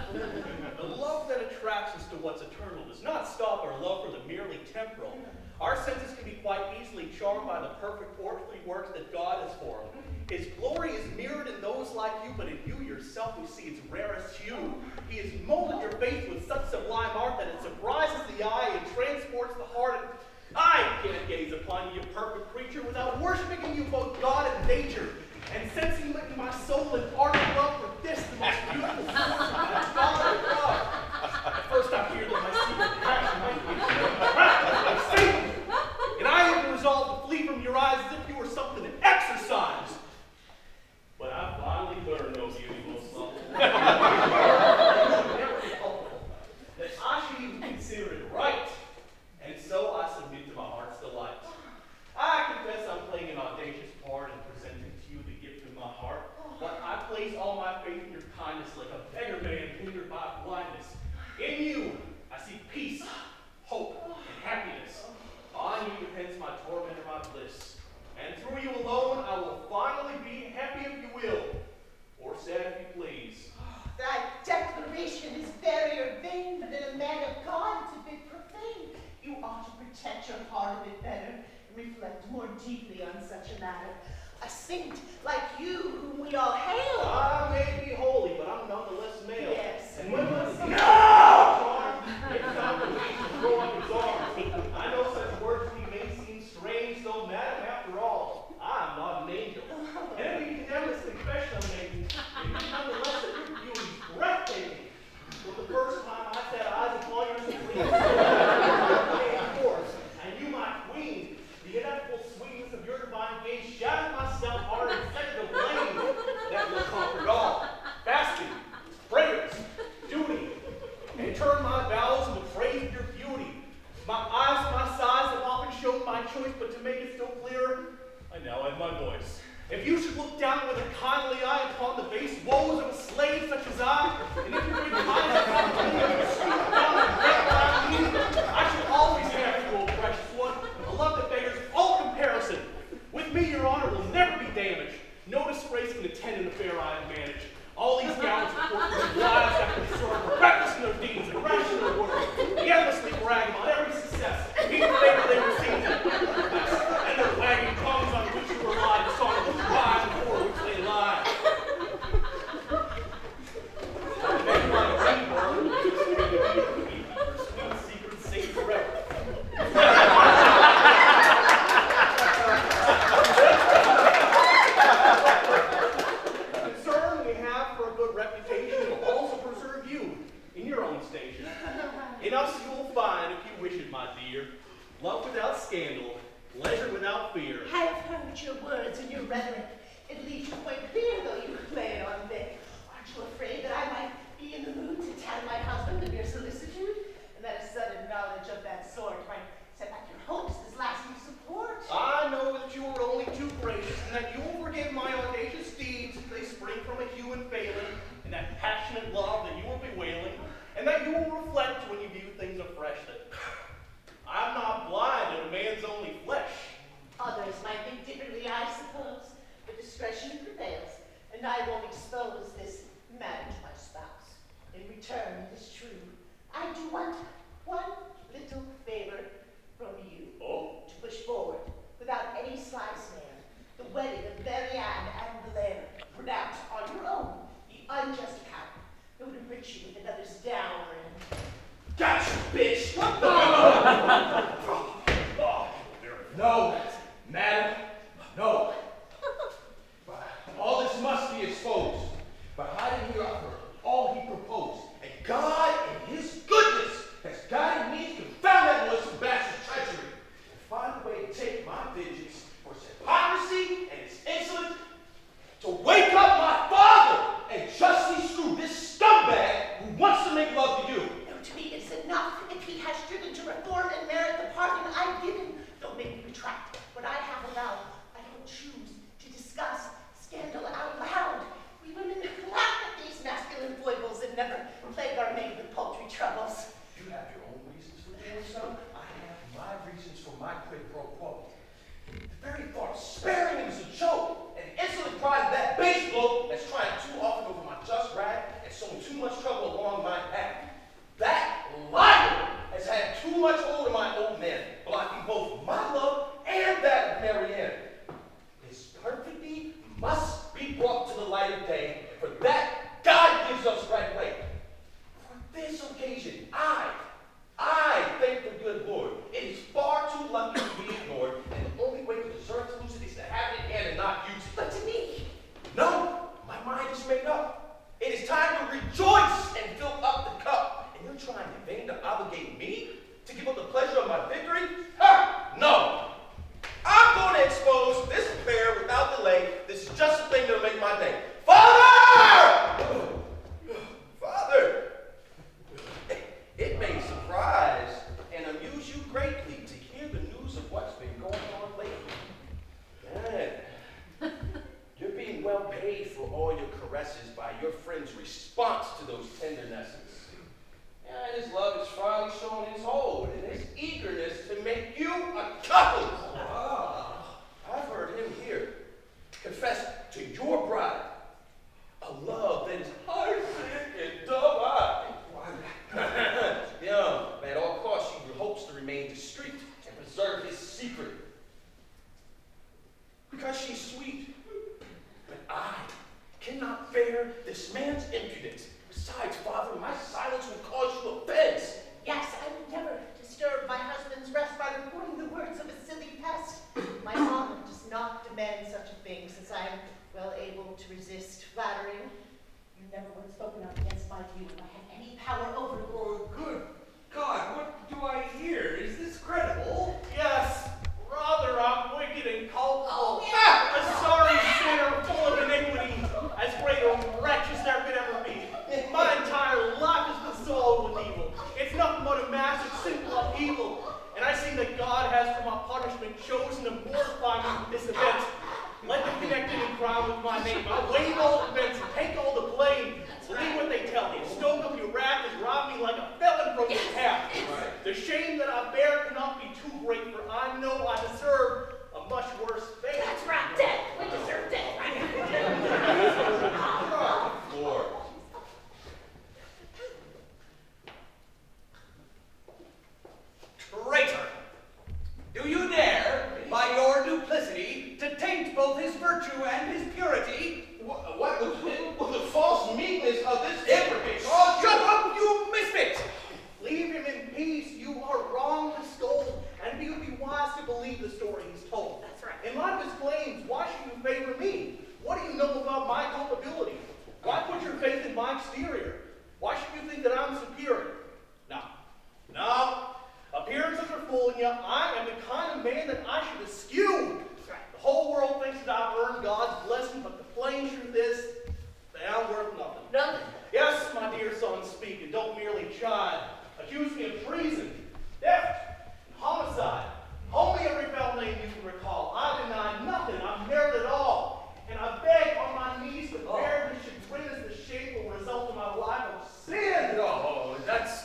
The love that attracts us to what's eternal does not stop our love for the merely temporal. Our senses can be quite easily charmed by the perfect earthly works that God has formed. His glory is mirrored in those like you, but in you yourself we see its rarest hue. He has molded your face with such sublime art that it surprises the eye and transports the heart. And I can't gaze upon you, perfect creature, without worshiping in you both God and nature, and sensing in my soul an ardent love for this, the most beautiful force of my Father God. At first I feared that my secret passion might be like Satan, and I even resolved to flee from your eyes as if you were something to exercise. But I finally learned, no beauty, most lovely, that I should even consider it right, and so I submit to my heart's delight. I confess I'm playing an audacious part in presenting to you the gift of my heart, but I place all my faith in your kindness like a beggar man hindered by blindness. In you, I see peace, hope, and happiness. On you depends my torment and my bliss. And through you alone, I will finally be happy if you will, or sad if you please. That declaration is very vain, but in a man of God, it's a bit profane. You ought to protect your heart a bit better and reflect more deeply on such a matter. A saint like you, whom we all hail. I may be holy, but I'm nonetheless male. Yes. And when one sees charm, it's time for me to throw up his arms. I know such words to me may seem strange, though, madam, after all, I am not an angel. And if you condemn this confession I'm making, it is nonetheless that your beauty is breathtaking. For the first time I set eyes upon your supreme course, and you, my queen, the ineffable sweetness of your divine gaze shattered my self-heart and set it ablaze. That will conquer all. Fasting, prayers, duty, and turn my vows into praise of your beauty. My eyes and my sighs have often shown my choice, but to make it still clearer, I now add my voice. If you should look down with a kindly eye upon the base woes of a slave such as I, and if you bring kindness upon me, and stoop down and break what I need, I shall always have you, O precious one, a love that beggars all comparison. With me, your honor will never be damaged. No disgrace can attend an affair I have managed. All these gallants report their lives after the sword were reckless in their deeds and rash in their words. They endlessly brag about every success, even later they receive it. And their there you will reflect when you view things afresh that I'm not blind and a man's only flesh. Others might think differently, I suppose, but discretion prevails, and I won't expose this matter to my spouse. In return, it is true, I do want one little favor from you. Oh? To push forward, without any sly snare, the wedding of Marianne and the Laird, pronounce on your own the unjust account that would enrich you with another's dower and... Gotcha, bitch! What the? No, madam, no. All this must be exposed. By hiding here, I've heard all he proposed. And God, in his goodness, has guided me to confound that boy Sebastian's treachery and find a way to take my vengeance for his hypocrisy and his insolence, to wake up my father and justly screw this scumbag who wants to make love to you. No, to me it's enough. If he has striven to reform and merit the pardon I've given, don't make me retract what I have allowed. I don't choose to discuss scandal out loud. We women laugh at these masculine foibles and never plague our maid with paltry troubles. You have your own reasons for doing so. I have my reasons for my quid pro quo. The very thought of sparing him is a joke, and the insolent pride of that base bloke that's trying too often over my just right and sowing too much trouble along my path. That liar has had too much hold of my old man, blocking both my love and that of Marianne. His perfidy must be brought to the light of day, for that God gives us right way. For this occasion, I thank the good Lord. It is far too lucky to be ignored, and the only way to deserve to lose it is to have it in hand and not use it. But to me, No, my mind is made up. It is time to rejoice and fill up the cup. And you're trying in vain to obligate me to give up the pleasure of my victory? Ha! No. I'm going to expose this affair without delay. This is just the thing that'll make my day. Father! Father! It may surprise and amuse you greatly to hear the news of what's been going on lately. Man, you're being well paid for all your caresses by your friend's response to those tendernesses. And his love is finally showing his hold and his eagerness to make you a couple. I've heard him here confess to your bride a love that is heartsick and dove-eyed. Yeah, at all costs, she hopes to remain discreet and preserve his secret. Because she's sweet. But I cannot bear this man's impudence. Besides, Father, my silence will cause you offense. yes, I would never disturb my husband's rest by reporting the words of a silly pest. My honor does not demand such a thing, since I am well able to resist flattering. You never would have spoken up against my view if I had any power over you. Oh, good God, what do I hear? Is this credible? Yes, rather I'm wicked and culpable. Oh, yeah. A sorry sinner full of iniquity, as great a wretch as there could ever be. My entire life has been soiled with evil. It's nothing but a massive simple upheaval. And I see that God has for my punishment chosen to mortify me with this event. Let them connect any crime with my name. I waive all offense and take all the blame. Believe what they tell me. Stoke up your wrath and rob me like a felon from your path. The shame that I bear cannot be too great, for I know I deserve a much worse fate. That's right, death. We deserve death. Lord. Traitor! Do you dare, by your duplicity, to taint both his virtue and his purity? What was the false meekness of this hypocrite? Oh, shut up, you misfit! Leave him in peace. You are wrong to scold, and you would be wise to believe the story he's told. That's right. In light of his claims, why should you favor me? What do you know about my culpability? Why put your faith in my exterior? Why should you think that I'm superior? No. Appearances are fooling you. I am the kind of man that I should eschew. That's right. The whole world thinks that I've earned God's blessing, but the plain truth is, they are worth nothing. Nothing. Yes, my dear son, speak, and don't merely chide. Accuse me of treason, theft, and homicide. Call me every foul name you can recall. I deny nothing. I've merited it all. And I beg on my knees to bear this chagrin as the shameful result of my life of sin. Oh, that's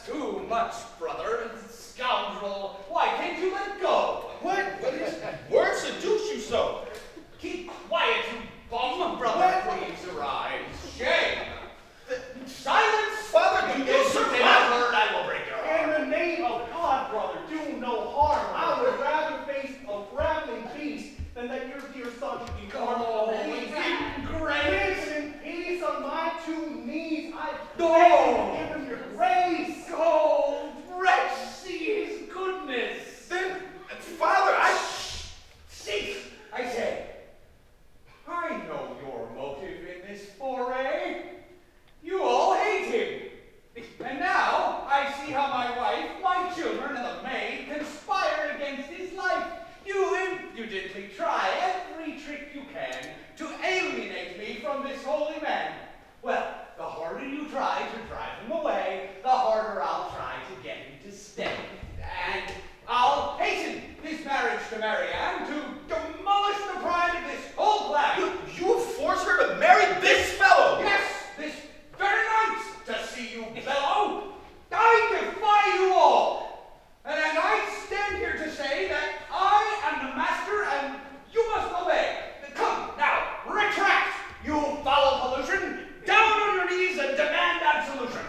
No! Give him your grace. Oh, wretch, see his goodness. Then, Father, Cease, I say. I know your motive in this foray. You all hate him. And now I see how my wife, my children, and the maid conspire against his life. You impudently try every trick you can to alienate me from this holy man. Well, the harder you try to drive him away, the harder I'll try to get him to stay. And I'll hasten his marriage to Marianne to demolish the pride of this whole clan. you force her to marry this fellow? Yes, this very night, to see you bellow. I defy you all. And I stand here to say that I am the master and you must obey. Come, now, retract, you foul pollution. Down on your knees and demand absolution.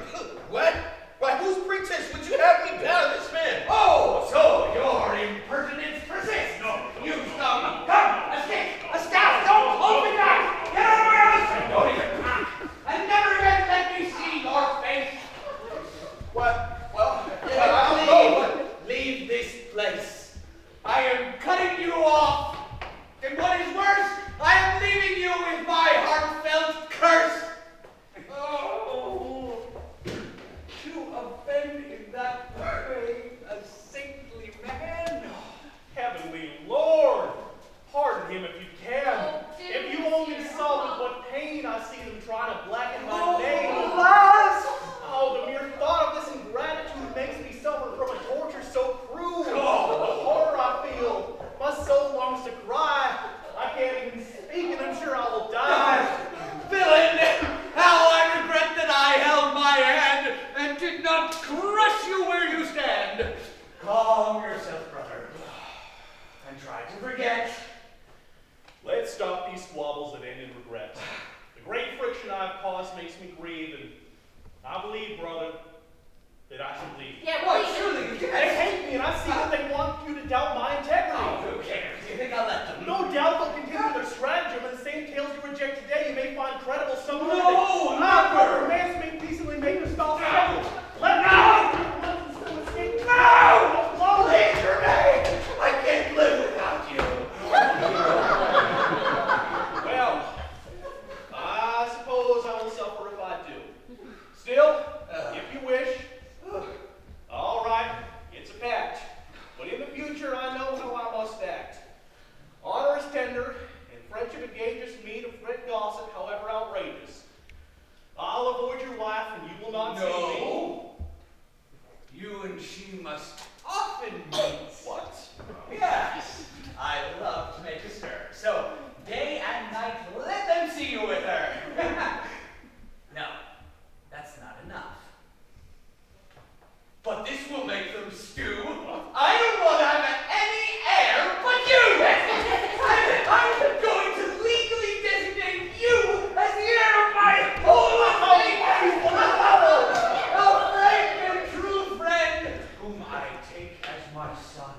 What? By whose pretense would you have me bound this man? Oh, so your impertinence persists. No, you scum. Come, escape. A staff, don't hold me back. Get out of my house and don't even knock. And never again let me see your face. What? Well, I'll go. Leave this place. I am cutting you off. And what is worse, I am leaving you with my heartfelt curse. Oh, to offend in that way a saintly man. Heavenly Lord, pardon him if you can. Oh, If you dear only Monsieur. saw with what pain I see them trying to blacken my Oh, name. alas! Oh, the mere thought of this ingratitude makes me suffer from a torture so cruel. Oh. The horror I feel. My soul longs to cry. I can't even speak, and I'm sure I will die. Villain! How I regret that I held my hand and did not crush you where you stand. Calm yourself, brother, and try to forget. Let's stop these squabbles that end in regret. The great friction I've caused makes me grieve, and I believe, brother, that I should leave. Yeah, Why, please. surely you They can't. hate me, and I see that they want you to doubt my integrity. Oh, who cares? Do you think I'll let them? No doubt they'll continue their stratagem, and the same tales you reject today you may find credible some other No, day. never. Romance may peaceably make the spell No. settle. Let me out! Let them still escape. No! No! Please remain! I can't live without you. Well, I suppose I will suffer if I do. Still, if you wish, all right, it's a pact. But in the future, I know how I must act. Honor is tender, and friendship engages me to prevent gossip, however outrageous. I'll avoid your wife, and you will not see me. No. You and she must often meet. What? Yes. I love to make a stir. So, day and night, let them see you with her. No, that's not enough. But this will make them stew. I don't want to have any heir but you! I'm going to legally designate you as the heir of my whole estate! A frank and true friend, whom I take as my son,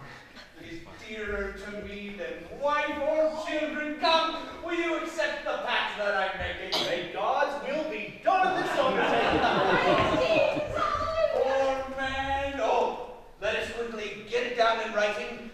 is dearer to me than wife or children. Come, will you accept the pact that I'm making? May God's will be done in this undertaking. Poor man. Oh, let us quickly get it down in writing